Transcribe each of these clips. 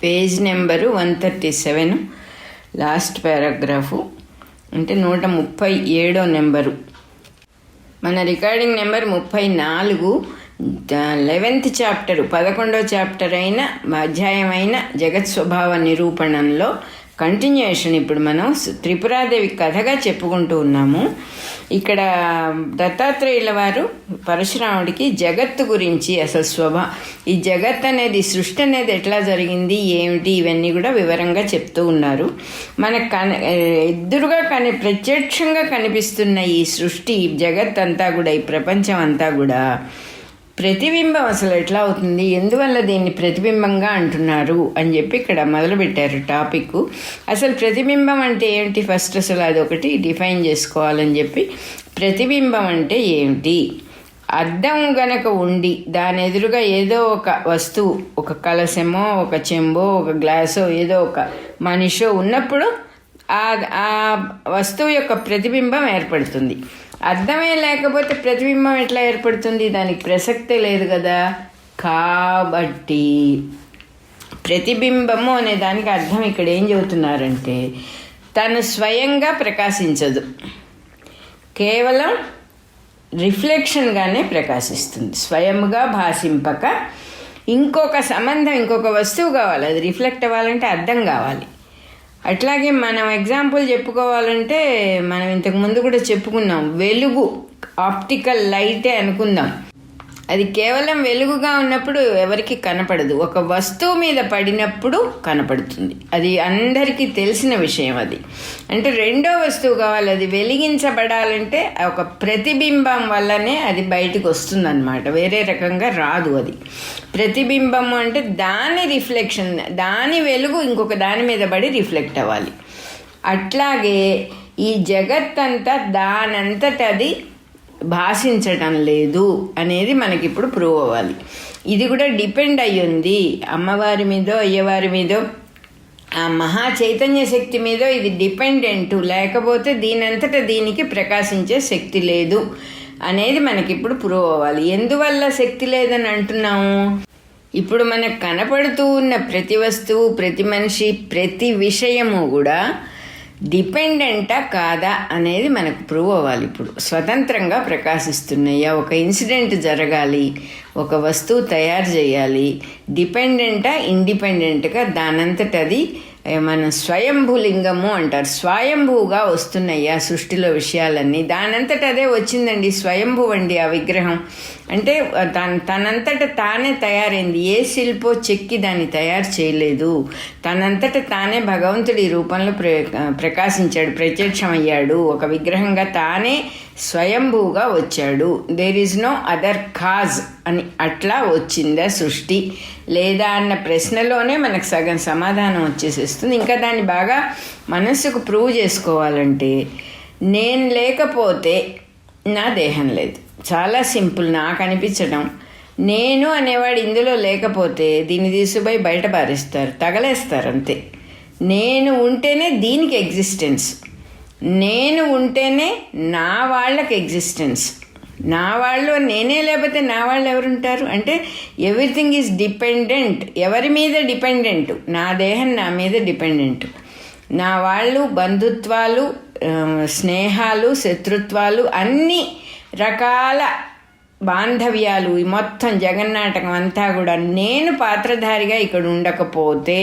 Page number 137, last paragraph, అంటే 137వ number. మన రికార్డింగ్ నెంబర్ 34, 11th చాప్టరు, 11వ చాప్టర్ అయిన అధ్యాయమైన జగత్ స్వభావ నిరూపణంలో కంటిన్యూషన్. ఇప్పుడు మనం త్రిపురాదేవి కథగా చెప్పుకుంటూ ఉన్నాము. ఇక్కడ దత్తాత్రేయుల వారు పరశురాముడికి జగత్తు గురించి, అసలు ఈ జగత్ అనేది, సృష్టి అనేది ఎట్లా జరిగింది, ఏమిటి, ఇవన్నీ కూడా వివరంగా చెప్తూ ఉన్నారు. మనకు ఎదురుగా ప్రత్యక్షంగా కనిపిస్తున్న ఈ సృష్టి, జగత్ అంతా కూడా, ఈ ప్రపంచం అంతా కూడా ప్రతిబింబం అసలు ఎట్లా అవుతుంది, ఎందువల్ల దీన్ని ప్రతిబింబంగా అంటున్నారు అని చెప్పి ఇక్కడ మొదలుపెట్టారు టాపిక్. అసలు ప్రతిబింబం అంటే ఏమిటి, ఫస్ట్ అసలు అదొకటి డిఫైన్ చేసుకోవాలని చెప్పి. ప్రతిబింబం అంటే ఏమిటి? అద్దం గనక ఉండి దాని ఎదురుగా ఏదో ఒక వస్తువు, ఒక కలశమో, ఒక చెంబో, ఒక గ్లాసో, ఏదో ఒక మనిషో ఉన్నప్పుడు ఆ వస్తువు యొక్క ప్రతిబింబం ఏర్పడుతుంది. అర్థమే లేకపోతే ప్రతిబింబం ఎట్లా ఏర్పడుతుంది? దానికి ప్రసక్తే లేదు కదా. కాబట్టి ప్రతిబింబము అనే దానికి అర్థం ఇక్కడ ఏం చెబుతున్నారంటే, తను స్వయంగా ప్రకాశించదు, కేవలం రిఫ్లెక్షన్గానే ప్రకాశిస్తుంది. స్వయముగా భాషింపక ఇంకొక సంబంధం, ఇంకొక వస్తువు కావాలి, అది రిఫ్లెక్ట్ అవ్వాలంటే అర్థం కావాలి. అట్లాగే మనం ఎగ్జాంపుల్ చెప్పుకోవాలంటే, మనం ఇంతకు ముందు కూడా చెప్పుకున్నాం, వెలుగు ఆప్టికల్ లైటే అనుకుందాం. అది కేవలం వెలుగుగా ఉన్నప్పుడు ఎవరికి కనపడదు, ఒక వస్తువు మీద పడినప్పుడు కనపడుతుంది. అది అందరికీ తెలిసిన విషయం. అది అంటే రెండో వస్తువు కావాలి, అది వెలిగించబడాలంటే ఒక ప్రతిబింబం వల్లనే అది బయటకు వస్తుంది అన్నమాట, వేరే రకంగా రాదు. అది ప్రతిబింబము అంటే దాని రిఫ్లెక్షన్, దాని వెలుగు ఇంకొక దాని మీద పడి రిఫ్లెక్ట్ అవ్వాలి. అట్లాగే ఈ జగత్తంతా దానంతట అది భాషించటం లేదు అనేది మనకిప్పుడు ప్రూవ్ అవ్వాలి. ఇది కూడా డిపెండ్ అయ్యింది అమ్మవారి మీదో, అయ్యవారి మీదో, ఆ మహా చైతన్య శక్తి మీదో ఇది డిపెండెంట్. లేకపోతే దీనంతటా దీనికి ప్రకాశించే శక్తి లేదు అనేది మనకిప్పుడు ప్రూవ్ అవ్వాలి. ఎందువల్ల శక్తి లేదని అంటున్నాము? ఇప్పుడు మనకు కనపడుతూ ఉన్న ప్రతి వస్తువు, ప్రతి మనిషి, ప్రతి విషయము కూడా డిపెండెంటా కాదా అనేది మనకు ప్రూవ్ అవ్వాలి. ఇప్పుడు స్వతంత్రంగా ప్రకాశిస్తున్నాయా? ఒక ఇన్సిడెంట్ జరగాలి, ఒక వస్తువు తయారు చేయాలి, డిపెండెంటా ఇండిపెండెంట్గా దానంతట అది మన స్వయంభూలింగము అంటారు, స్వయంభూగా వస్తున్నాయా సృష్టిలో విషయాలన్నీ? దానంతట అదే వచ్చిందండి, స్వయంభూ అండి ఆ విగ్రహం. అంటే తనంతట తానే తయారైంది, ఏ శిల్పో చెక్కి దాన్ని తయారు చేయలేదు. తనంతట తానే భగవంతుడి రూపంలో ప్రకాశించాడు, ప్రత్యక్షమయ్యాడు, ఒక విగ్రహంగా తానే స్వయంభూగా వచ్చాడు. There is no other cause అని. అట్లా వచ్చిందా సృష్టి లేదా అన్న ప్రశ్నలోనే మనకు సగం సమాధానం వచ్చేసేస్తుంది. ఇంకా దాన్ని బాగా మనస్సుకు ప్రూవ్ చేసుకోవాలంటే, నేను లేకపోతే నా దేహం లేదు. చాలా సింపుల్ నాకు అనిపించడం. నేను అనేవాడు ఇందులో లేకపోతే దీన్ని తీసుకుపోయి బయట పారేస్తారు, తగలేస్తారు అంతే. నేను ఉంటేనే దీనికి ఎగ్జిస్టెన్స్, నేను ఉంటేనే నా వాళ్ళకి ఎగ్జిస్టెన్స్. నా వాళ్ళు నేనే లేకపోతే నా వాళ్ళు ఎవరుంటారు? అంటే ఎవ్రీథింగ్ ఈజ్ డిపెండెంట్. ఎవరి మీద డిపెండెంట్? నా దేహం నా మీద డిపెండెంట్. నా వాళ్ళు, బంధుత్వాలు, స్నేహాలు, శత్రుత్వాలు, అన్ని రకాల బాంధవ్యాలు, ఈ మొత్తం జగన్నాటకం అంతా కూడా నేను పాత్రధారిగా ఇక్కడ ఉండకపోతే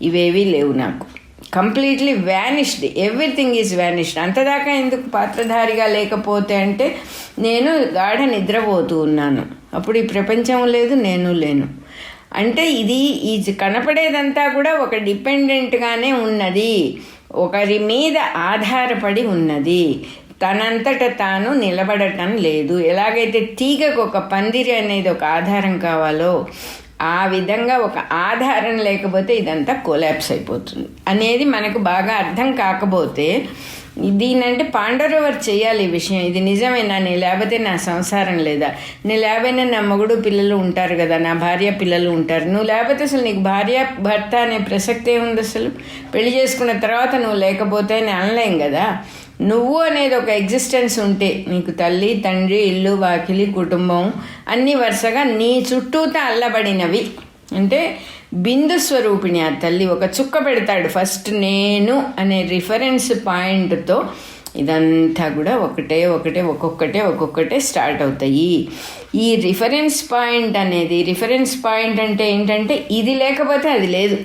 ఇవేవీ లేవు నాకు. Completely vanished, everything is vanished. అంతదాకా ఎందుకు పాత్రధారిగా లేకపోతే అంటే, నేను గాఢ నిద్రపోతూ ఉన్నాను, అప్పుడు ఈ ప్రపంచం లేదు, నేను లేను. అంటే ఈ కనపడేదంతా కూడా ఒక డిపెండెంట్గానే ఉన్నది, ఒకరి మీద ఆధారపడి ఉన్నది, తనంతట తాను నిలబడటం లేదు. ఎలాగైతే తీగకు ఒక పందిరి అనేది ఒక ఆధారం కావాలో, ఆ విధంగా ఒక ఆధారం లేకపోతే ఇదంతా కొలాప్స్ అయిపోతుంది అనేది మనకు బాగా అర్థం కాకపోతే, దీనంటే పాండవరవర్ చేయాలి ఈ విషయం. ఇది నిజమేనా? నేను లేకపోతే నా సంసారం లేదా? నేను లేకపోయినా నా మొగుడు పిల్లలు ఉంటారు కదా, నా భార్య పిల్లలు ఉంటారు. నువ్వు లేకపోతే అసలు నీకు భార్య భర్త అనే ప్రసక్తే ఉంది? అసలు పెళ్లి చేసుకున్న తర్వాత నువ్వు లేకపోతే అని అనలేం కదా. నువ్వు అనేది ఒక ఎగ్జిస్టెన్స్ ఉంటే నీకు తల్లి, తండ్రి, ఇల్లు, వాకిలి, కుటుంబం అన్నీ వరుసగా నీ చుట్టూతా అల్లబడినవి అంటే బిందు స్వరూపిణి ఆ తల్లి. ఒక చుక్క పెడతాడు ఫస్ట్, నేను అనే రిఫరెన్స్ పాయింట్తో ఇదంతా కూడా ఒక్కొక్కటే స్టార్ట్ అవుతాయి. ఈ రిఫరెన్స్ పాయింట్ అంటే ఏంటంటే ఇది లేకపోతే అది లేదు,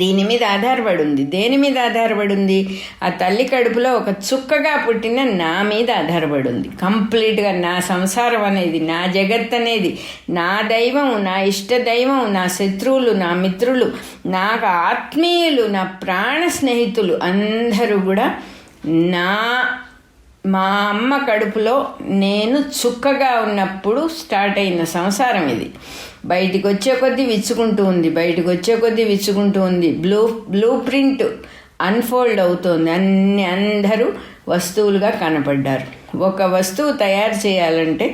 దీని మీద ఆధారపడి ఉంది. దేని మీద ఆధారపడి ఉంది? ఆ తల్లి కడుపులో ఒక చుక్కగా పుట్టిన నా మీద ఆధారపడి ఉంది. కంప్లీట్గా నా సంసారం అనేది, నా జగత్ అనేది, నా దైవం, నా ఇష్ట దైవం, నా శత్రువులు, నా మిత్రులు, నాకు ఆత్మీయులు, నా ప్రాణ స్నేహితులు అందరూ కూడా మా అమ్మ కడుపులో నేను చుక్కగా ఉన్నప్పుడు స్టార్ట్ అయిన సంసారం ఇది. బయటికి వచ్చే కొద్దీ విచ్చుకుంటూ ఉంది. బ్లూ ప్రింట్ అన్ఫోల్డ్ అవుతోంది. అందరూ వస్తువులుగా కనపడ్డారు. ఒక వస్తువు తయారు చేయాలంటే,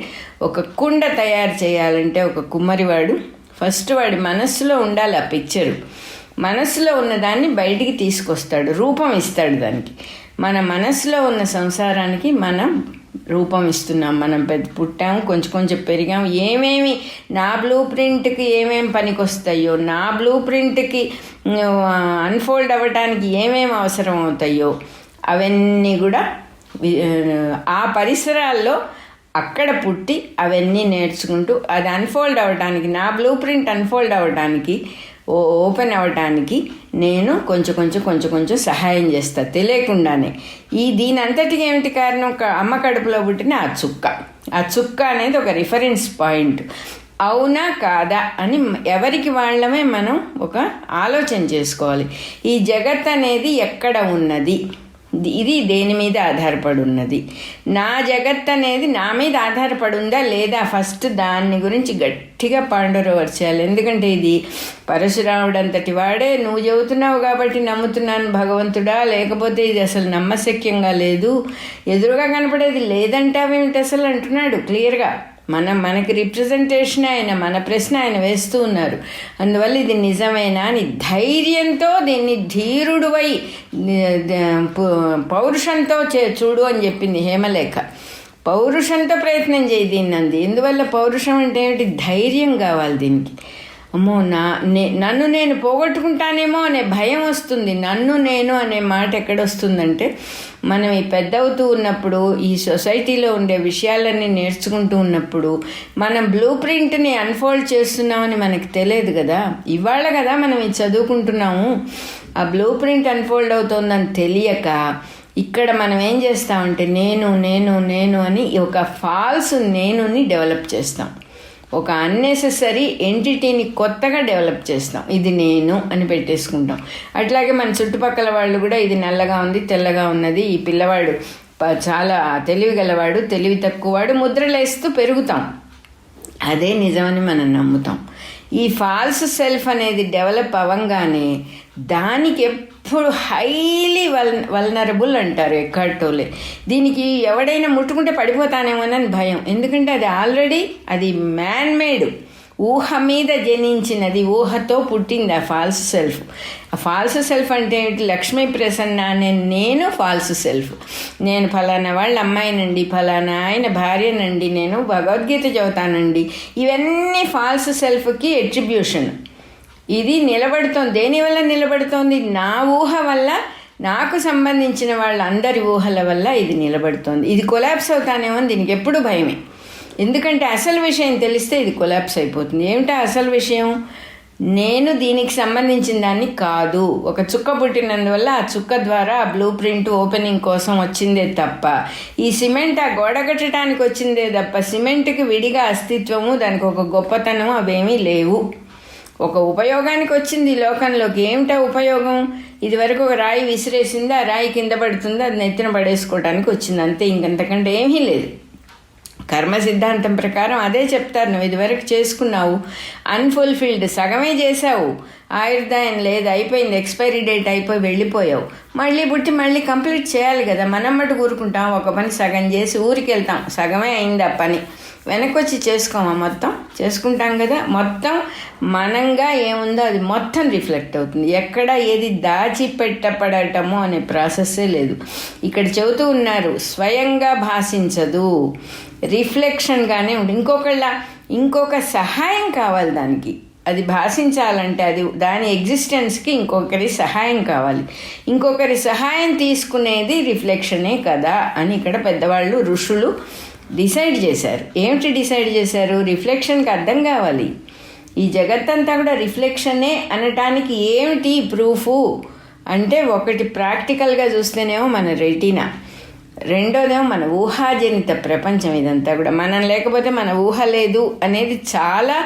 ఒక కుండ తయారు చేయాలంటే ఒక కుమ్మరివాడు ఫస్ట్ వాడి మనస్సులో ఉండాలి ఆ పిక్చరు. మనస్సులో ఉన్నదాన్ని బయటికి తీసుకొస్తాడు, రూపం ఇస్తాడు దానికి. మన మనసులో ఉన్న సంసారానికి మనం రూపం ఇస్తున్నాం. మనం పుట్టాము, కొంచెం పెరిగాము. ఏమేమి నా బ్లూ ప్రింట్కి ఏమేమి పనికి వస్తాయో, నా బ్లూ ప్రింట్కి అన్ఫోల్డ్ అవ్వటానికి ఏమేమి అవసరం అవుతాయో అవన్నీ కూడా ఆ పరిసరాల్లో అక్కడ పుట్టి అవన్నీ నేర్చుకుంటూ అది అన్ఫోల్డ్ అవ్వటానికి, నా బ్లూ ప్రింట్ అన్ఫోల్డ్ అవ్వటానికి, ఓపెన్ అవ్వటానికి నేను కొంచెం సహాయం చేస్తా తెలియకుండానే. దీని అంతటికి ఏమిటి కారణం? అమ్మ కడుపులో పుట్టిన ఆ చుక్క అనేది ఒక రిఫరెన్స్ పాయింట్. అవునా కాదా అని ఎవరికి వాళ్ళమే మనం ఒక ఆలోచన చేసుకోవాలి. ఈ జగత్ అనేది ఎక్కడ ఉన్నది, ఇది దేని మీద ఆధారపడి ఉన్నది, నా జగత్ అనేది నా మీద ఆధారపడి ఉందా లేదా, ఫస్ట్ దాన్ని గురించి గట్టిగా పాండరవర్చేయాలి. ఎందుకంటే ఇది పరశురాముడు అంతటి వాడే, నువ్వు చెబుతున్నావు కాబట్టి నమ్ముతున్నాను భగవంతుడా, లేకపోతే ఇది అసలు నమ్మశక్యంగా లేదు, ఎదురుగా కనపడేది లేదంటావేమిటి అసలు అంటున్నాడు క్లియర్గా. మనకి రిప్రజెంటేషన్ మన ప్రశ్న ఆయన వేస్తూ ఉన్నారు. అందువల్ల ఇది నిజమేనా అని ధైర్యంతో, దీన్ని ధీరుడువై పౌరుషంతో చూడు అని చెప్పింది హేమలేఖ. పౌరుషంతో ప్రయత్నం చేయి దీన్ని అంది. ఎందువల్ల పౌరుషం అంటే ఏమిటి? ధైర్యం కావాలి దీనికి. అమ్మో నన్ను నేను పోగొట్టుకుంటానేమో అనే భయం వస్తుంది. నన్ను నేను అనే మాట ఎక్కడొస్తుందంటే, మనం ఈ పెద్దవుతూ ఉన్నప్పుడు, ఈ సొసైటీలో ఉండే విషయాలన్నీ నేర్చుకుంటూ ఉన్నప్పుడు మనం బ్లూ ప్రింట్ని అన్ఫోల్డ్ చేస్తున్నామని మనకు తెలియదు కదా. ఇవాళ కదా మనం ఇది చదువుకుంటున్నాము. ఆ బ్లూ ప్రింట్ అన్ఫోల్డ్ అవుతోందని తెలియక ఇక్కడ మనం ఏం చేస్తామంటే నేను అని ఒక ఫాల్స్ నేనుని డెవలప్ చేస్తాం. ఒక అన్నెసెసరీ ఎంటిటీని కొత్తగా డెవలప్ చేస్తాం. ఇది నేను అని పెట్టేసుకుంటాం. అట్లాగే మన చుట్టుపక్కల వాళ్ళు కూడా ఇది నల్లగా ఉంది, తెల్లగా ఉన్నది, ఈ పిల్లవాడు చాలా తెలివి గలవాడు, తెలివి తక్కువవాడు ముద్రలేస్తూ పెరుగుతాం. అదే నిజమని మనం నమ్ముతాం. ఈ ఫాల్స్ సెల్ఫ్ అనేది డెవలప్ అవ్వంగానే దానికి ఎప్పుడు హైలీ వల్నరబుల్ అంటారు ఎక్కార్ట్ టోలే. దీనికి ఎవడైనా ముట్టుకుంటే పడిపోతానేమోనని భయం. ఎందుకంటే అది ఆల్రెడీ అది మ్యాన్ మేడ్, ఊహ మీద జనించినది, ఊహతో పుట్టింది ఆ ఫాల్స్ సెల్ఫ్. ఆ ఫాల్స్ సెల్ఫ్ అంటే ఏంటి? లక్ష్మీ ప్రసన్న అనే నేను ఫాల్స్ సెల్ఫ్. నేను ఫలానా వాళ్ళ అమ్మాయినండి, ఫలానా ఆయన భార్యనండి, నేను భగవద్గీత చదువుతానండి. ఇవన్నీ ఫాల్స్ సెల్ఫ్కి ఎట్రిబ్యూషన్. ఇది నిలబడుతోంది. దేనివల్ల నిలబడుతోంది? నా ఊహ వల్ల, నాకు సంబంధించిన వాళ్ళందరి ఊహల వల్ల ఇది నిలబడుతోంది. ఇది కొలాప్స్ అవుతానేమో అని దీనికి ఎప్పుడు భయమే. ఎందుకంటే అసలు విషయం తెలిస్తే ఇది కొలాప్స్ అయిపోతుంది. ఏమిటా అసలు విషయం? నేను దీనికి సంబంధించిన దాన్ని కాదు. ఒక చుక్క పుట్టినందువల్ల ఆ చుక్క ద్వారా ఆ బ్లూ ప్రింట్ ఓపెనింగ్ కోసం వచ్చిందే తప్ప, ఈ సిమెంట్ ఆ గోడ కట్టడానికి వచ్చిందే తప్ప, సిమెంట్కి విడిగా అస్తిత్వము, దానికి ఒక గొప్పతనం అవేమీ లేవు. ఒక ఉపయోగానికి వచ్చింది ఈ లోకంలోకి. ఏమిటా ఉపయోగం? ఇదివరకు ఒక రాయి విసిరేసింది, ఆ రాయి కింద పడుతుంది, అది నెత్తిన పడేసుకోవడానికి వచ్చింది, అంతే. ఇంకంతకంటే ఏమీ లేదు. కర్మ సిద్ధాంతం ప్రకారం అదే చెప్తారు. నువ్వు ఇదివరకు చేసుకున్నావు, అన్ఫుల్ఫిల్డ్, సగమే చేసావు, ఆయుర్దాయం లేదు, అయిపోయింది, ఎక్స్పైరీ డేట్ అయిపోయి వెళ్ళిపోయావు, మళ్ళీ పుట్టి మళ్ళీ కంప్లీట్ చేయాలి కదా. మనం మటు కూరుకుంటాం, ఒక పని సగం చేసి ఊరికి వెళ్తాం, సగమే అయింది ఆ పని, వెనక్కి వచ్చి చేసుకోమా? మొత్తం చేసుకుంటాం కదా. మొత్తం మనంగా ఏముందో అది మొత్తం రిఫ్లెక్ట్ అవుతుంది. ఎక్కడ ఏది దాచిపెట్టపడటమో అనే ప్రాసెస్సే లేదు. ఇక్కడ చెబుతూ ఉన్నారు, స్వయంగా భాషించదు, రిఫ్లెక్షన్గానే ఉంటుంది. ఇంకొక సహాయం కావాలి దానికి. అది భాషించాలంటే అది దాని ఎగ్జిస్టెన్స్కి ఇంకొకరి సహాయం కావాలి. ఇంకొకరి సహాయం తీసుకునేది రిఫ్లెక్షనే కదా అని ఇక్కడ పెద్దవాళ్ళు ఋషులు డిసైడ్ చేశారు. ఏమిటి డిసైడ్ చేశారు? రిఫ్లెక్షన్కి అర్థం కావాలి. ఈ జగత్తంతా కూడా రిఫ్లెక్షనే అనటానికి ఏమిటి ప్రూఫు అంటే, ఒకటి ప్రాక్టికల్గా చూస్తేనేమో మన రెటీనా, రెండోదేమో మన ఊహాజనిత ప్రపంచం. ఇదంతా కూడా మనం లేకపోతే మన ఊహ లేదు అనేది చాలా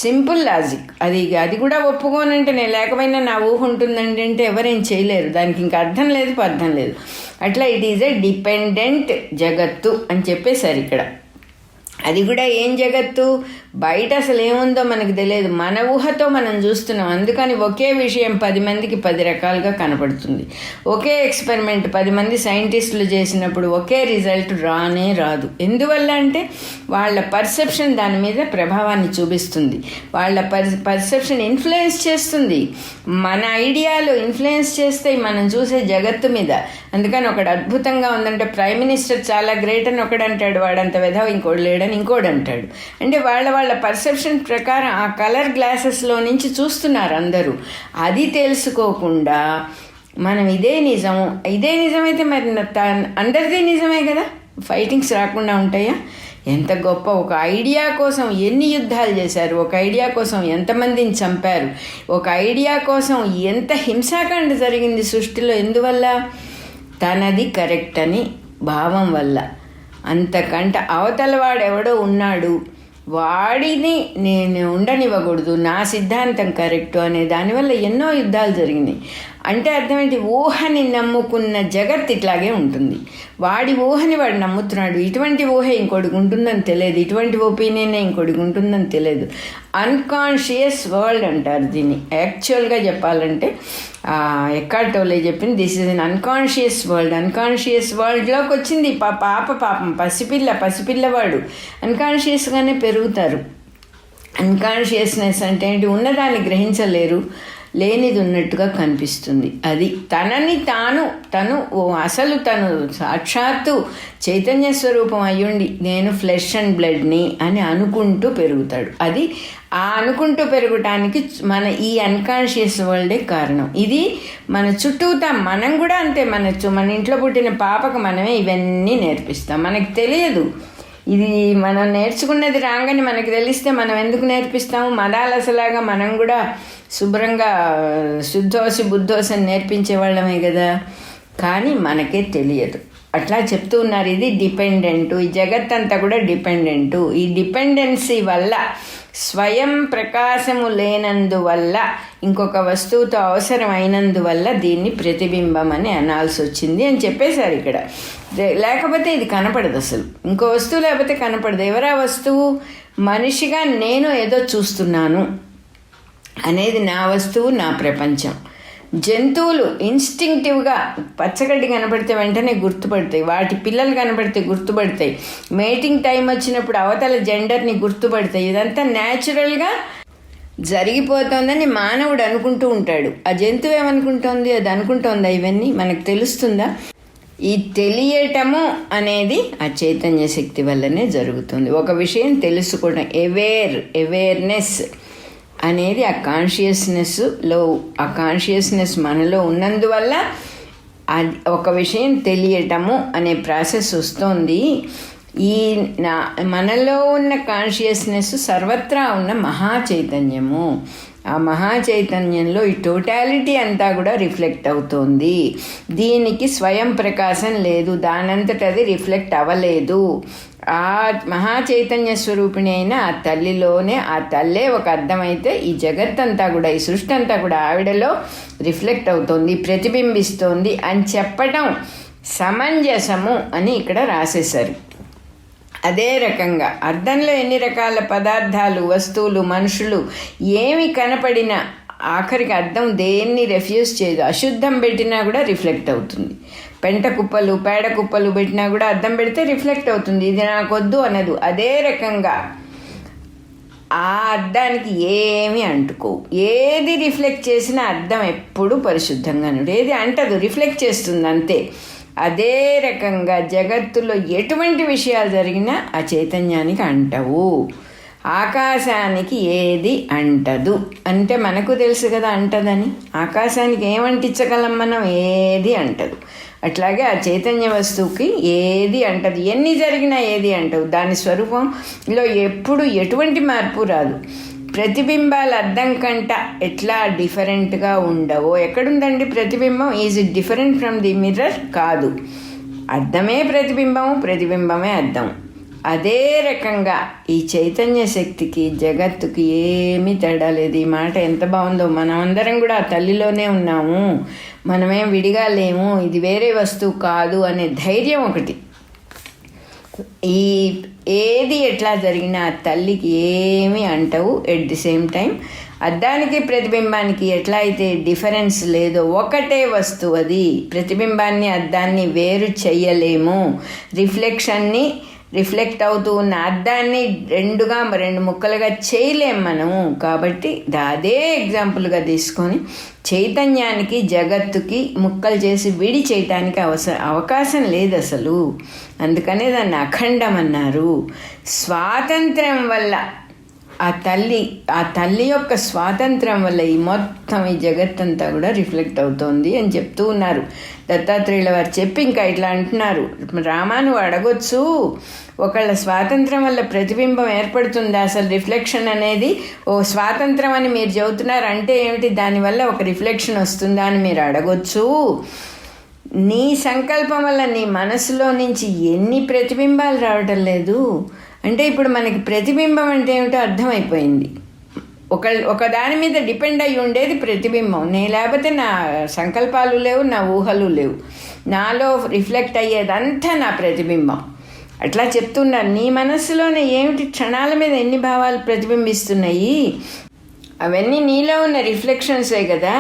సింపుల్ లాజిక్. అది కూడా ఒప్పుకోనంటే నేను లేకపోయినా నా ఊహ ఉంటుందండి అంటే ఎవరేం చేయలేరు. దానికి ఇంకా అర్థం లేదు, పర్థం లేదు. అట్లా ఇట్ ఈజ్ ఎ డిపెండెంట్ జగత్తు అని చెప్పేశారు ఇక్కడ. అది కూడా ఏం జగత్తు? బయట అసలు ఏముందో మనకు తెలియదు, మన ఊహతో మనం చూస్తున్నాం. అందుకని ఒకే విషయం 10 మందికి 10 రకాలుగా కనపడుతుంది. ఒకే ఎక్స్పెరిమెంట్ 10 మంది సైంటిస్టులు చేసినప్పుడు ఒకే రిజల్ట్ రానే రాదు. ఎందువల్ల అంటే వాళ్ళ పర్సెప్షన్ దాని మీద ప్రభావాన్ని చూపిస్తుంది. వాళ్ళ పర్సెప్షన్ ఇన్ఫ్లుయెన్స్ చేస్తుంది. మన ఐడియాలు ఇన్ఫ్లుయెన్స్ చేస్తాయి మనం చూసే జగత్తు మీద. అందుకని ఒకడు అద్భుతంగా ఉందంటే ప్రైమ్ మినిస్టర్ చాలా గ్రేట్ అని ఒకడు అంటాడు, వాడంత వెధవ ఇంకోటి లేడని ఇంకోటి అంటాడు. అంటే వాళ్ళ పర్సెప్షన్ ప్రకారం ఆ కలర్ గ్లాసెస్లో నుంచి చూస్తున్నారు అందరూ. అది తెలుసుకోకుండా మనం ఇదే నిజమైతే మరి అందరిది నిజమే కదా, ఫైటింగ్స్ రాకుండా ఉంటాయా? ఎంత గొప్ప! ఒక ఐడియా కోసం ఎన్ని యుద్ధాలు చేశారు, ఒక ఐడియా కోసం ఎంతమందిని చంపారు, ఒక ఐడియా కోసం ఎంత హింసాకాండ జరిగింది సృష్టిలో. ఎందువల్ల? తనది కరెక్ట్ అని భావం వల్ల. అంతకంటే అవతల వాడెవడో ఉన్నాడు, వాడిని నేను ఉండనివ్వకూడదు, నా సిద్ధాంతం కరెక్టు అనే దానివల్ల ఎన్నో యుద్ధాలు జరిగినాయి. అంటే అర్థం ఏంటి? ఊహని నమ్ముకున్న జగత్ ఇట్లాగే ఉంటుంది. వాడి ఊహని వాడు నమ్ముతున్నాడు. ఇటువంటి ఊహ ఇంకోటికి ఉంటుందని తెలియదు, ఇటువంటి ఒపీనియనే ఇంకోటికి ఉంటుందని తెలియదు. అన్కాన్షియస్ వరల్డ్ అంటారు దీన్ని. యాక్చువల్గా చెప్పాలంటే ఎక్కార్ట్ టోలే చెప్పింది, this is an unconscious world. Unconscious వరల్డ్లోకి వచ్చింది పాపం పసిపిల్లవాడు అన్కాన్షియస్గానే పెరుగుతారు. అన్కాన్షియస్నెస్ అంటే ఏంటి? ఉన్నదాన్ని గ్రహించలేరు, లేనిది ఉన్నట్టుగా కనిపిస్తుంది. అది తను సాక్షాత్తు చైతన్య స్వరూపం అయ్యుండి నేను ఫ్లెష్ అండ్ బ్లడ్ని అని అనుకుంటూ పెరుగుతాడు. అది ఆ అనుకుంటూ పెరగటానికి మన ఈ అన్కాన్షియస్ వరల్డే కారణం. ఇది మన చుట్టూతా మనం కూడా అంతే. మన ఇంట్లో పుట్టిన పాపకు మనమే ఇవన్నీ నేర్పిస్తాం. మనకు తెలియదు ఇది మనం నేర్చుకున్నది రాగానే మనకు తెలిస్తే మనం ఎందుకు నేర్పిస్తాము? మదాలసలాగా మనం కూడా శుభ్రంగా శుద్ధోసి బుద్ధోసి అని నేర్పించేవాళ్ళమే కదా, కానీ మనకే తెలియదు. అట్లా చెప్తూ ఉన్నారు. ఇది డిపెండెంటు, ఈ జగత్తంతా కూడా డిపెండెంటు. ఈ డిపెండెన్సీ వల్ల స్వయం ప్రకాశము లేనందువల్ల ఇంకొక వస్తువుతో అవసరమైనందువల్ల దీన్ని ప్రతిబింబం అని అనాల్సి వచ్చింది అని చెప్పేశారు ఇక్కడ. లేకపోతే ఇది కనపడదు అసలు. ఇంకో వస్తువు లేకపోతే కనపడదు. ఎవరా వస్తువు? మనిషిగా నేను ఏదో చూస్తున్నాను అనేది నా వస్తువు, నా ప్రపంచం. జంతువులు ఇన్స్టింక్టివ్గా పచ్చగడ్డి కనపడితే వెంటనే గుర్తుపడతాయి, వాటి పిల్లలు కనపడితే గుర్తుపడతాయి, మేటింగ్ టైం వచ్చినప్పుడు అవతల జెండర్ని గుర్తుపడతాయి. ఇదంతా న్యాచురల్గా జరిగిపోతుందని మానవుడు అనుకుంటూ ఉంటాడు. ఆ జంతువు ఏమనుకుంటోంది? అది అనుకుంటోందా? ఇవన్నీ మనకు తెలుస్తుందా? ఈ తెలియటము అనేది ఆ చైతన్య శక్తి వల్లనే జరుగుతుంది. ఒక విషయం తెలుసుకోవడం, అవేర్నెస్ అనేది ఆ కాన్షియస్నెస్ మనలో ఉన్నందువల్ల అది ఒక విషయం తెలియటము అనే ప్రాసెస్ వస్తుంది. మనలో ఉన్న కాన్షియస్నెస్ సర్వత్రా ఉన్న మహా చైతన్యము. ఆ మహా చైతన్యంలో ఈ టోటాలిటీ అంతా కూడా రిఫ్లెక్ట్ అవుతోంది. దీనికి స్వయం ప్రకాశం లేదు, దానంతట అది రిఫ్లెక్ట్ అవ్వలేదు. ఆ మహా చైతన్య స్వరూపిణి అయిన ఆ తల్లిలోనే, ఆ తల్లే ఒక అర్థమైతే ఈ జగత్తంతా కూడా, ఈ సృష్టి అంతా కూడా ఆవిడలో రిఫ్లెక్ట్ అవుతోంది, ప్రతిబింబిస్తోంది అని చెప్పటం సమంజసము అని ఇక్కడ రాసేశారు. అదే రకంగా అద్దంలో ఎన్ని రకాల పదార్థాలు, వస్తువులు, మనుషులు ఏమి కనపడినా ఆఖరికి అద్దం దేన్ని రెఫ్యూజ్ చేయదు. అశుద్ధం పెట్టినా కూడా రిఫ్లెక్ట్ అవుతుంది. పేడ కుప్పలు పెట్టినా కూడా అద్దం పెడితే రిఫ్లెక్ట్ అవుతుంది. ఇది నాకొద్దు అనదు. అదే రకంగా ఆ అద్దానికి ఏమి అంటుకోవు. ఏది రిఫ్లెక్ట్ చేసినా అద్దం ఎప్పుడు పరిశుద్ధంగానే, ఏది అంటదు, రిఫ్లెక్ట్ చేస్తుంది అంతే. అదే రకంగా జగత్తులో ఎటువంటి విషయాలు జరిగినా ఆ చైతన్యానికి అంటవు. ఆకాశానికి ఏది అంటదు అంటే మనకు తెలుసు కదా అంటదని. ఆకాశానికి ఏమంటించగలం మనం? ఏది అంటదు. అట్లాగే ఆ చైతన్య వస్తువుకి ఏది అంటదు. ఎన్ని జరిగినా ఏది అంటవు. దాని స్వరూపంలో ఎప్పుడు ఎటువంటి మార్పు రాదు. ప్రతిబింబాలు అద్దం కంట ఎట్లా డిఫరెంట్గా ఉండవో. ఎక్కడుందండి ప్రతిబింబం? Is it different from the mirror? కాదు. అద్దమే ప్రతిబింబము, ప్రతిబింబమే అద్దం. అదే రకంగా ఈ చైతన్య శక్తికి జగత్తుకి ఏమీ తేడా లేదు. ఈ మాట ఎంత బాగుందో. మనమందరం కూడా ఆ తల్లిలోనే ఉన్నాము, మనమేం విడిగా లేము, ఇది వేరే వస్తువు కాదు అనే ధైర్యం ఒకటి. ఈ ఏది ఎట్లా జరిగినా తల్లికి ఏమీ అంటవు. ఎట్ ది సేమ్ టైం అద్దానికి ప్రతిబింబానికి ఎట్లా అయితే డిఫరెన్స్ లేదో ఒకటే వస్తువు అది. ప్రతిబింబాన్ని అద్దాన్ని వేరు చెయ్యలేము. రిఫ్లెక్షన్ని రిఫ్లెక్ట్ అవుతూ ఉన్న అద్దాన్ని రెండు ముక్కలుగా చేయలేం మనము. కాబట్టి అదే ఎగ్జాంపుల్గా తీసుకొని చైతన్యానికి జగత్తుకి ముక్కలు చేసి విడి చేయటానికి అవకాశం లేదు అసలు. అందుకనే దాన్ని అఖండం అన్నారు. స్వాతంత్ర్యం వల్ల ఆ తల్లి యొక్క స్వాతంత్ర్యం వల్ల ఈ జగత్తంతా కూడా రిఫ్లెక్ట్ అవుతోంది అని చెప్తూ ఉన్నారు దత్తాత్రేయుల వారు. చెప్పి ఇంకా ఇట్లా అంటున్నారు, రామా నువ్వు అడగొచ్చు, ఒకళ్ళ స్వాతంత్రం వల్ల ప్రతిబింబం ఏర్పడుతుందా? అసలు రిఫ్లెక్షన్ అనేది స్వాతంత్రం అని మీరు చెబుతున్నారు అంటే ఏమిటి? దానివల్ల ఒక రిఫ్లెక్షన్ వస్తుందా అని మీరు అడగొచ్చు. నీ సంకల్పం వల్ల నీ మనసులో నుంచి ఎన్ని ప్రతిబింబాలు రావటం లేదు అంటే ఇప్పుడు మనకి ప్రతిబింబం అంటే ఏమిటో అర్థమైపోయింది. ఒక దాని మీద డిపెండ్ అయ్యి ఉండేది ప్రతిబింబం. లేకపోతే నా సంకల్పాలు లేవు, నా ఊహలు లేవు, నాలో రిఫ్లెక్ట్ అయ్యేదంతా నా ప్రతిబింబం. అట్లా చెప్తున్నారు. నీ మనస్సులోనే ఏమిటి క్షణాల మీద ఎన్ని భావాలు ప్రతిబింబిస్తున్నాయి? అవన్నీ నీలో ఉన్న రిఫ్లెక్షన్సే కదా.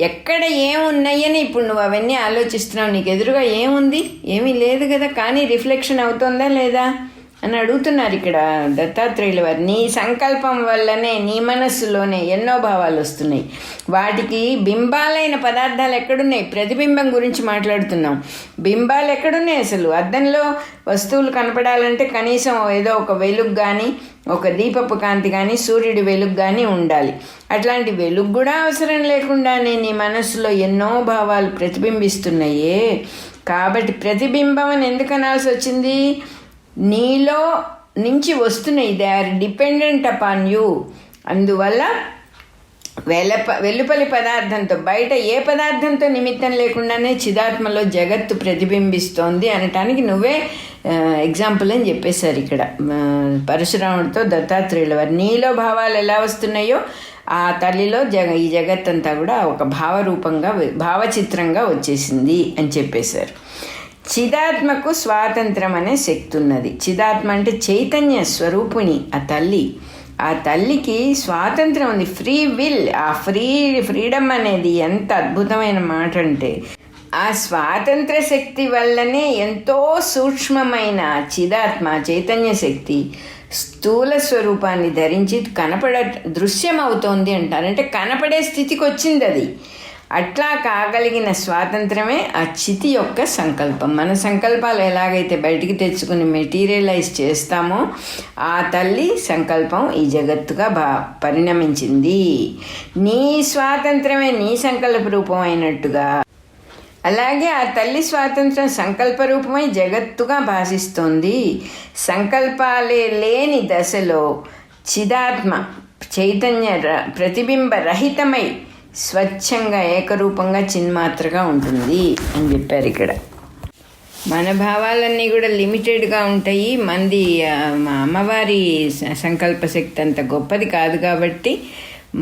ఎక్కడ ఏమున్నాయని ఇప్పుడు నువ్వు అవన్నీ ఆలోచిస్తున్నావు. నీకు ఎదురుగా ఏముంది? ఏమీ లేదు కదా. కానీ రిఫ్లెక్షన్ అవుతుందా లేదా అని అడుగుతున్నారు ఇక్కడ దత్తాత్రేయుల వారు. నీ సంకల్పం వల్లనే నీ మనస్సులోనే ఎన్నో భావాలు వస్తున్నాయి. వాటికి బింబాలైన పదార్థాలు ఎక్కడున్నాయి? ప్రతిబింబం గురించి మాట్లాడుతున్నాం. బింబాలు ఎక్కడున్నాయి? అసలు అద్దంలో వస్తువులు కనపడాలంటే కనీసం ఏదో ఒక వెలుగు కానీ, ఒక దీపపు కాంతి కానీ, సూర్యుడి వెలుగు కానీ ఉండాలి. అట్లాంటి వెలుగు కూడా అవసరం లేకుండానే నీ మనస్సులో ఎన్నో భావాలు ప్రతిబింబిస్తున్నాయే. కాబట్టి ప్రతిబింబం అని ఎందుకు అనాల్సి వచ్చింది? నీలో నుంచి వస్తున్నాయి. They are dependent upon you. అందువల్ల వెలుపలి పదార్థంతో, బయట ఏ పదార్థంతో నిమిత్తం లేకుండానే చిదాత్మలో జగత్తు ప్రతిబింబిస్తోంది అనటానికి నువ్వే ఎగ్జాంపుల్ అని చెప్పేశారు ఇక్కడ పరశురాముడితో దత్తాత్రేయుల వారు. నీలో భావాలు ఎలా వస్తున్నాయో ఆ తల్లిలో ఈ జగత్తంతా కూడా ఒక భావరూపంగా, భావచిత్రంగా వచ్చేసింది అని చెప్పేశారు. చిదాత్మకు స్వాతంత్రం అనే శక్తి ఉన్నది. చిదాత్మ అంటే చైతన్య స్వరూపిణి ఆ తల్లి. ఆ తల్లికి స్వాతంత్రం ఉంది, ఫ్రీ విల్. ఆ ఫ్రీడమ్ అనేది ఎంత అద్భుతమైన మాట అంటే ఆ స్వాతంత్ర శక్తి వల్లనే ఎంతో సూక్ష్మమైన చిదాత్మ చైతన్య శక్తి స్థూల స్వరూపాన్ని ధరించి దృశ్యం అవుతోంది అంటారు. అంటే కనపడే స్థితికి వచ్చింది అది. అట్లా కాగలిగిన స్వాతంత్రమే ఆ చితి యొక్క సంకల్పం. మన సంకల్పాలు ఎలాగైతే బయటికి తెచ్చుకుని మెటీరియలైజ్ చేస్తామో ఆ తల్లి సంకల్పం ఈ జగత్తుగా పరిణమించింది. నీ స్వాతంత్రమే నీ సంకల్ప రూపం అయినట్టుగా అలాగే ఆ తల్లి స్వాతంత్రం సంకల్ప రూపమై జగత్తుగా భాషిస్తోంది. సంకల్పాలే లేని దశలో చిదాత్మ చైతన్య ప్రతిబింబ రహితమై స్వచ్ఛంగా ఏకరూపంగా చిన్మాత్రగా ఉంటుంది అని చెప్పారు ఇక్కడ. మన భావాలన్నీ కూడా లిమిటెడ్గా ఉంటాయి. మా అమ్మవారి సంకల్ప శక్తి అంత గొప్పది కాదు కాబట్టి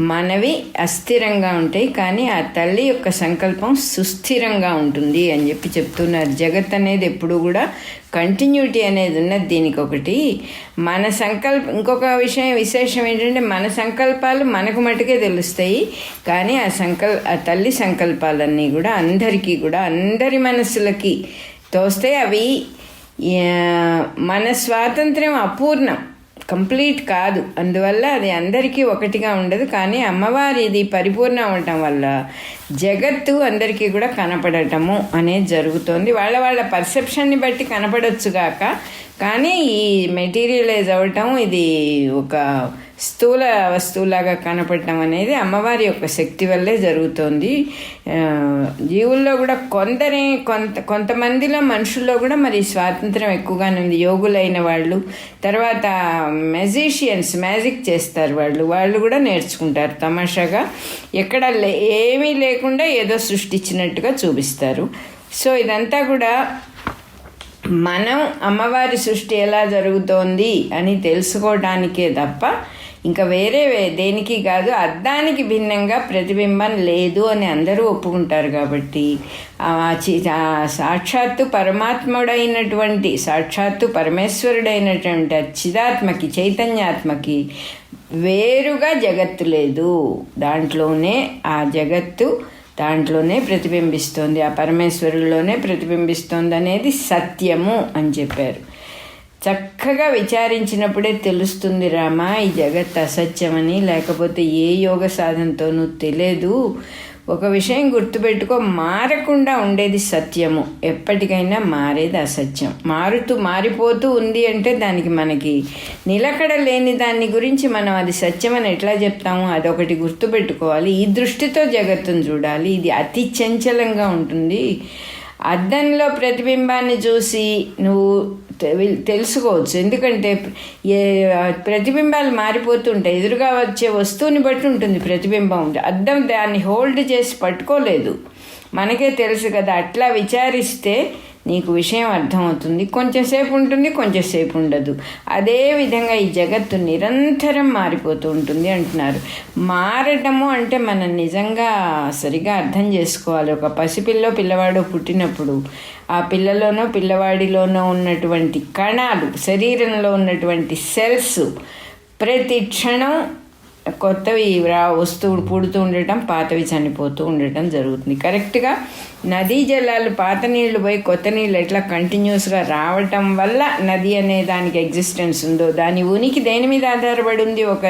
మనవి అస్థిరంగా ఉంటాయి. కానీ ఆ తల్లి యొక్క సంకల్పం సుస్థిరంగా ఉంటుంది అని చెప్పి చెప్తున్నారు. జగత్ అనేది ఎప్పుడు కూడా కంటిన్యూటీ అనేది ఉన్నది దీనికి ఒకటి. మన ఇంకొక విశేషం ఏంటంటే మన సంకల్పాలు మనకు మటుకే తెలుస్తాయి. కానీ ఆ తల్లి సంకల్పాలన్నీ కూడా అందరికీ కూడా అందరి మనస్సులకి తోస్తాయి. అవి మన స్వాతంత్ర్యం అపూర్ణం. కంప్లీట్ కాదు. అందువల్ల అది అందరికీ ఒకటిగా ఉండదు. కానీ అమ్మవారిది పరిపూర్ణ అవటం వల్ల జగత్తు అందరికీ కూడా కనపడటము అనేది జరుగుతుంది. వాళ్ళ వాళ్ళ పర్సెప్షన్ని బట్టి కనపడొచ్చుగాక, కానీ ఈ మెటీరియలైజ్ అవ్వటం, ఇది ఒక స్థూల వస్తువులాగా కనపడటం అనేది అమ్మవారి యొక్క శక్తి వల్లే జరుగుతోంది. జీవుల్లో కూడా కొంతమందిలో మనుషుల్లో కూడా మరి స్వాతంత్రం ఎక్కువగానే ఉంది. యోగులైన వాళ్ళు, తర్వాత మ్యాజిషియన్స్, మ్యాజిక్ చేస్తారు వాళ్ళు కూడా నేర్చుకుంటారు తమాషాగా. ఎక్కడ ఏమీ లేకుండా ఏదో సృష్టించినట్టుగా చూపిస్తారు. సో ఇదంతా కూడా మనం అమ్మవారి సృష్టి ఎలా జరుగుతోంది అని తెలుసుకోవడానికే తప్ప ఇంకా వేరే దేనికి కాదు. అద్దానికి భిన్నంగా ప్రతిబింబం లేదు అని అందరూ ఒప్పుకుంటారు. కాబట్టి సాక్షాత్తు పరమాత్ముడైనటువంటి, సాక్షాత్తు పరమేశ్వరుడైనటువంటి చిదాత్మకి, చైతన్యాత్మకి వేరుగా జగత్తు లేదు. దాంట్లోనే ఆ జగత్తు దాంట్లోనే ప్రతిబింబిస్తోంది, ఆ పరమేశ్వరుల్లోనే ప్రతిబింబిస్తోంది అనేది సత్యము అని చెప్పారు. చక్కగా విచారించినప్పుడే తెలుస్తుంది రామా ఈ జగత్ అసత్యమని, లేకపోతే ఏ యోగ సాధనతోనూ తెలియదు. ఒక విషయం గుర్తుపెట్టుకో, మారకుండా ఉండేది సత్యము, ఎప్పటికైనా మారేది అసత్యం. మారిపోతూ ఉంది అంటే దానికి మనకి నిలకడ లేని దాని గురించి మనం అది సత్యమని ఎట్లా చెప్తాము? అదొకటి గుర్తుపెట్టుకోవాలి. ఈ దృష్టితో జగత్తును చూడాలి. ఇది అతి చంచలంగా ఉంటుంది. అద్దంలో ప్రతిబింబాన్ని చూసి నువ్వు తెలుసుకోవచ్చు. ఎందుకంటే ప్రతిబింబాలు మారిపోతుంటాయి. ఎదురుగా వచ్చే వస్తువుని బట్టి ఉంటుంది ప్రతిబింబం. అద్దం దాన్ని హోల్డ్ చేసి పట్టుకోలేదు, మనకే తెలుసు కదా. అట్లా విచారిస్తే నీకు విషయం అర్థమవుతుంది. కొంచెంసేపు ఉంటుంది, కొంచెంసేపు ఉండదు. అదేవిధంగా ఈ జగత్తు నిరంతరం మారిపోతూ ఉంటుంది అంటున్నారు. మారటము అంటే మనం నిజంగా సరిగా అర్థం చేసుకోవాలి. ఒక పిల్లవాడు పుట్టినప్పుడు ఆ పిల్లలోనో పిల్లవాడిలోనో ఉన్నటువంటి కణాలు, శరీరంలో ఉన్నటువంటి సెల్స్ ప్రతి క్షణం కొత్తవి వస్తువులు పుడుతూ ఉండటం, పాతవి చనిపోతూ ఉండటం జరుగుతుంది. కరెక్ట్గా నదీ జలాలు, పాత నీళ్లు పోయి కొత్త నీళ్ళు ఎట్లా కంటిన్యూస్గా రావటం వల్ల నది అనే దానికి ఎగ్జిస్టెన్స్ ఉందో, దాని ఉనికి దేని మీద ఆధారపడి ఉంది? ఒక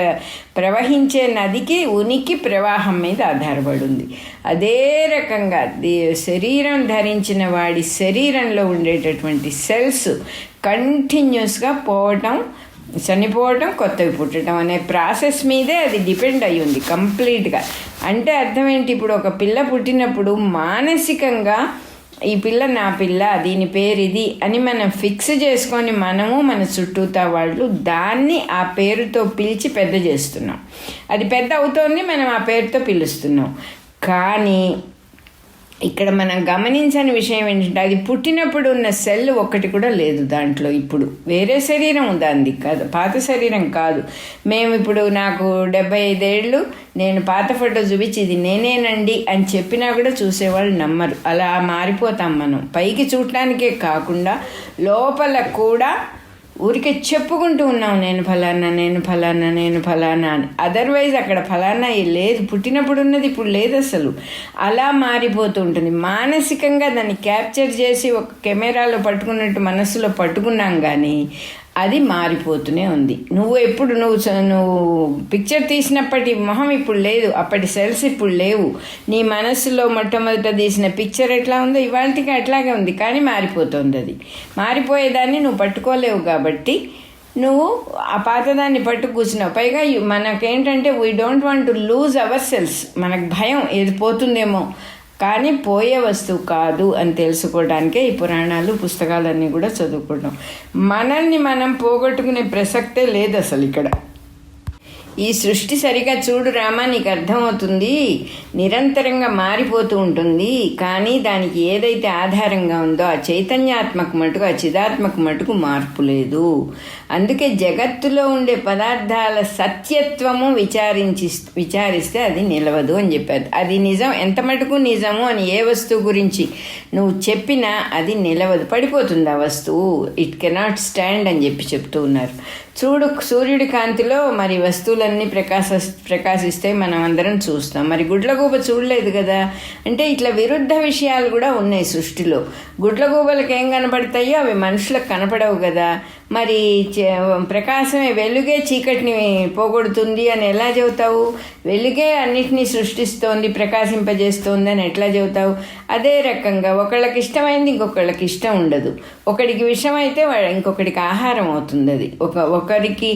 ప్రవహించే నదికి ఉనికి ప్రవాహం మీద ఆధారపడి ఉంది. అదే రకంగా శరీరం ధరించిన వాడి శరీరంలో ఉండేటటువంటి సెల్స్ కంటిన్యూస్గా పోవటం, చనిపోవటం, కొత్తవి పుట్టడం అనే ప్రాసెస్ మీదే అది డిపెండ్ అయ్యి ఉంది కంప్లీట్గా. అంటే అర్థం ఏంటి? ఇప్పుడు ఒక పిల్ల పుట్టినప్పుడు మానసికంగా ఈ పిల్ల నా పిల్ల, దీని పేరు ఇది అని మనం ఫిక్స్ చేసుకొని మనము మన చుట్టూతా వాళ్ళు దాన్ని ఆ పేరుతో పిలిచి పెద్ద చేస్తున్నాం. అది పెద్ద అవుతోంది, మనం ఆ పేరుతో పిలుస్తున్నాం. కానీ ఇక్కడ మనం గమనించని విషయం ఏంటంటే అది పుట్టినప్పుడు ఉన్న సెల్ ఒక్కటి కూడా లేదు దాంట్లో. ఇప్పుడు వేరే శరీరం ఉంది, అంది కాదు, పాత శరీరం కాదు. మేము ఇప్పుడు నాకు 75 ఏళ్ళు, నేను పాత ఫోటో చూపించి ఇది నేనేనండి అని చెప్పినా కూడా చూసేవాళ్ళు నమ్మరు. అలా మారిపోతాం మనం. పైకి చూడటానికే కాకుండా లోపల కూడా ఊరికే చెప్పుకుంటూ ఉన్నాం, నేను ఫలానా, నేను ఫలానా, నేను ఫలానా అని. అదర్వైజ్ అక్కడ ఫలానా లేదు, పుట్టినప్పుడు ఉన్నది ఇప్పుడు లేదు అసలు. అలా మారిపోతూ ఉంటుంది. మానసికంగా దాన్ని క్యాప్చర్ చేసి ఒక కెమెరాలో పట్టుకున్నట్టు మనస్సులో పట్టుకున్నాం, కానీ అది మారిపోతూనే ఉంది. నువ్వు పిక్చర్ తీసినప్పటి మొహం ఇప్పుడు లేదు, అప్పటి సెల్స్ ఇప్పుడు లేవు. నీ మనస్సులో మొట్టమొదట తీసిన పిక్చర్ ఎట్లా ఉందో ఇవాళకి అట్లాగే ఉంది, కానీ మారిపోతుంది. అది మారిపోయేదాన్ని నువ్వు పట్టుకోలేవు కాబట్టి నువ్వు ఆ పాతదాన్ని పట్టు కూర్చున్నావు. పైగా మనకేంటంటే we don't want to lose our cells. మనకు భయం ఏది పోతుందేమో, కానీ పోయే వస్తువు కాదు అని తెలుసుకోవడానికే ఈ పురాణాలు, పుస్తకాలన్నీ కూడా చదువుకోవడం. మనల్ని మనం పోగొట్టుకునే ప్రసక్తే లేదు అసలు ఇక్కడ. ఈ సృష్టి సరిగా చూడు రామా, నీకు అర్థమవుతుంది. నిరంతరంగా మారిపోతూ ఉంటుంది, కానీ దానికి ఏదైతే ఆధారంగా ఉందో ఆ చైతన్యాత్మక మటుకు, ఆ చిదాత్మక మటుకు మార్పు లేదు. అందుకే జగత్తులో ఉండే పదార్థాల సత్యత్వము విచారిస్తే అది నిలవదు అని చెప్పారు. అది నిజం, ఎంత మటుకు నిజము అని ఏ వస్తువు గురించి నువ్వు చెప్పినా అది నిలవదు, పడిపోతుంది ఆ వస్తువు. ఇట్ కెనాట్ స్టాండ్ అని చెప్తూ ఉన్నారు. చూడు, సూర్యుడి కాంతిలో మరి వస్తువులన్నీ ప్రకాశిస్తే మనం అందరం చూస్తాం. మరి గుడ్లగూబ చూడలేదు కదా. అంటే ఇట్లా విరుద్ధ విషయాలు కూడా ఉన్నాయి సృష్టిలో. గుడ్లగూబలకు ఏం కనపడతాయో అవి మనుషులకు కనపడవు కదా. మరి ప్రకాశమే వెలుగే చీకటిని పోగొడుతుంది అని ఎలా చెబుతావు? వెలుగే అన్నిటినీ సృష్టిస్తోంది, ప్రకాశింపజేస్తోంది అని ఎట్లా చెబుతావు? అదే రకంగా ఒకళ్ళకి ఇష్టమైంది ఇంకొకళ్ళకి ఇష్టం ఉండదు. ఒకడికి విషం అయితే ఇంకొకడికి ఆహారం అవుతుంది. అది ఒకరికి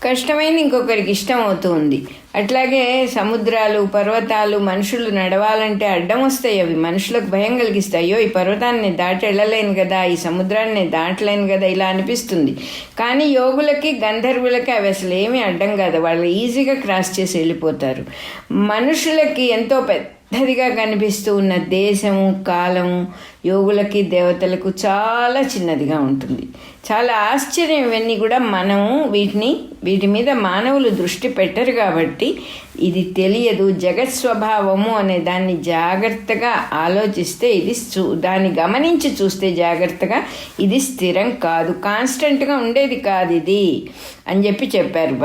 కష్టమైంది ఇంకొకరికి ఇష్టం అవుతుంది. అట్లాగే సముద్రాలు, పర్వతాలు, మనుషులు నడవాలంటే అడ్డం వస్తాయి. అవి మనుషులకు భయం కలిగిస్తాయి. అయ్యో, ఈ పర్వతాన్ని దాటి వెళ్ళలేను కదా, ఈ సముద్రాన్ని దాటలేను కదా, ఇలా అనిపిస్తుంది. కానీ యోగులకి, గంధర్వులకి అవి అసలు ఏమీ అడ్డం కాదు. వాళ్ళు ఈజీగా క్రాస్ చేసి వెళ్ళిపోతారు. మనుషులకి ఎంతో పెద్దదిగా కనిపిస్తూ ఉన్న దేశము, కాలము యోగులకి, దేవతలకు చాలా చిన్నదిగా ఉంటుంది. చాలా ఆశ్చర్యం. ఇవన్నీ కూడా మనము వీటి మీద మానవులు దృష్టి పెట్టరు కాబట్టి ఇది తెలియదు. జగత్ స్వభావము అనే దాన్ని జాగ్రత్తగా ఆలోచిస్తే దాన్ని గమనించి చూస్తే జాగ్రత్తగా ఇది స్థిరం కాదు, కాన్స్టెంట్గా ఉండేది కాదు ఇది అని చెప్పారు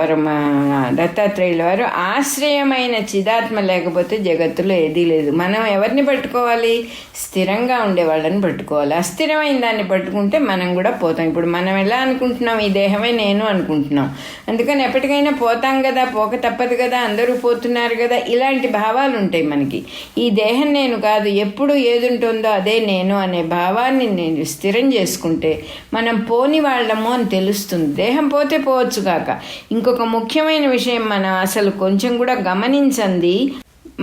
దత్తాత్రేయుల వారు. ఆశ్రయమైన చిదాత్మ లేకపోతే జగత్తులో ఏదీ లేదు. మనం ఎవరిని పట్టుకోవాలి? స్థిరంగా ఉండేవాళ్ళని పట్టుకోవాలి. అస్థిరమైన దాన్ని పట్టుకుంటే మనం కూడా పోతాం. ఇప్పుడు మనం ఎలా అనుకుంటున్నాం? ఈ దేహమే నేను అనుకుంటున్నాం. అందుకని ఎప్పటికైనా పోతాం కదా, పోక తప్పదు కదా, అందరూ పోతున్నారు కదా, ఇలాంటి భావాలు ఉంటాయి మనకి. ఈ దేహం నేను కాదు, ఎప్పుడు ఏది ఉంటుందో అదే నేను అనే భావాన్ని నేను స్థిరం చేసుకుంటే మనం పోని వాళ్ళము అని తెలుస్తుంది. దేహం పోతే పోవచ్చు కాక, ఇంకొక ముఖ్యమైన విషయం మనం అసలు కొంచెం కూడా గమనించండి.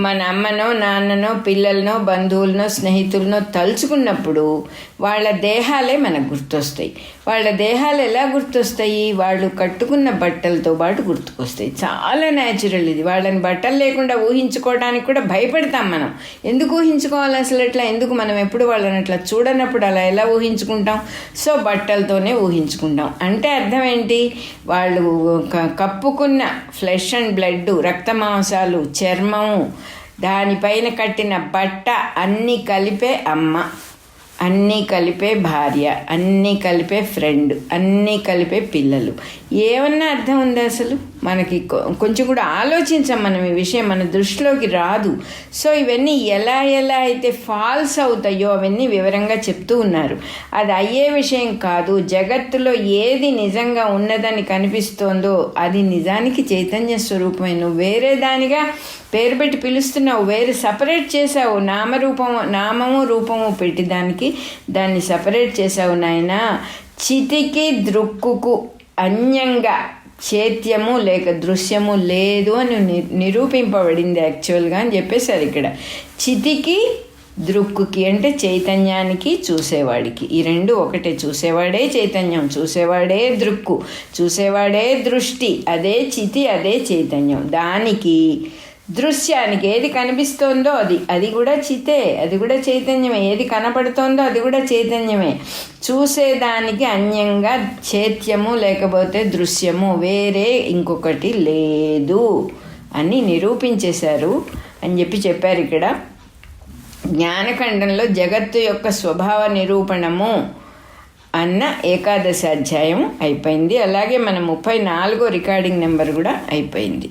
మన అమ్మనో, నాన్ననో, పిల్లలనో, బంధువులనో, స్నేహితులనో తలుచుకున్నప్పుడు వాళ్ళ దేహాలే మనకు గుర్తొస్తాయి. వాళ్ళ దేహాలు ఎలా గుర్తొస్తాయి? వాళ్ళు కట్టుకున్న బట్టలతో పాటు గుర్తుకొస్తాయి. చాలా న్యాచురల్ ఇది. వాళ్ళని బట్టలు లేకుండా ఊహించుకోవడానికి కూడా భయపడతాం మనం. ఎందుకు ఊహించుకోవాలి అసలు? అట్లా ఎందుకు? మనం ఎప్పుడు వాళ్ళని అట్లా చూడనప్పుడు అలా ఎలా ఊహించుకుంటాం? సో బట్టలతోనే ఊహించుకుంటాం. అంటే అర్థం ఏంటి? వాళ్ళు కప్పుకున్న ఫ్లెష్ అండ్ బ్లడ్, రక్త మాంసాలు, చర్మము, దానిపైన కట్టిన బట్ట అన్నీ కలిపే అమ్మ, అన్నీ కలిపే భార్య, అన్నీ కలిపే ఫ్రెండ్, అన్నీ కలిపే పిల్లలు. ఏమన్నా అర్థం ఉందా అసలు? మనకి కొంచెం కూడా ఆలోచించాం మనం. ఈ విషయం మన దృష్టిలోకి రాదు. సో ఇవన్నీ ఎలా అయితే ఫాల్స్ అవుతాయో అవన్నీ వివరంగా చెప్తూ ఉన్నారు. అది అయ్యే విషయం కాదు. జగత్తులో ఏది నిజంగా ఉన్నదని కనిపిస్తోందో అది నిజానికి చైతన్య స్వరూపమే. నువ్వు వేరే దానిగా పేరు పెట్టి పిలుస్తున్నావు, వేరే సపరేట్ చేసావు. నామము రూపము పెట్టి దాన్ని సపరేట్ చేసావు నాయన. చితికి దృక్కుకు అన్యంగా చైత్యము లేక దృశ్యము లేదు అని నిరూపింపబడింది యాక్చువల్గా అని చెప్పేశారు ఇక్కడ. చితికి దృక్కుకి అంటే చైతన్యానికి, చూసేవాడికి, ఈ రెండు ఒకటే. చూసేవాడే చైతన్యం, చూసేవాడే దృక్కు, చూసేవాడే దృష్టి. అదే చితి, అదే చైతన్యం. దానికి దృశ్యానికి ఏది కనిపిస్తోందో అది కూడా చితే, అది కూడా చైతన్యమే. ఏది కనపడుతోందో అది కూడా చైతన్యమే. చూసేదానికి అన్యంగా చైత్యము లేకపోతే దృశ్యము వేరే ఇంకొకటి లేదు అని నిరూపించేశారు అని చెప్పారు ఇక్కడ. జ్ఞానఖండంలో జగత్తు యొక్క స్వభావ నిరూపణము అన్న 11వ అధ్యాయం అయిపోయింది. అలాగే మన 34వ రికార్డింగ్ నెంబర్ కూడా అయిపోయింది.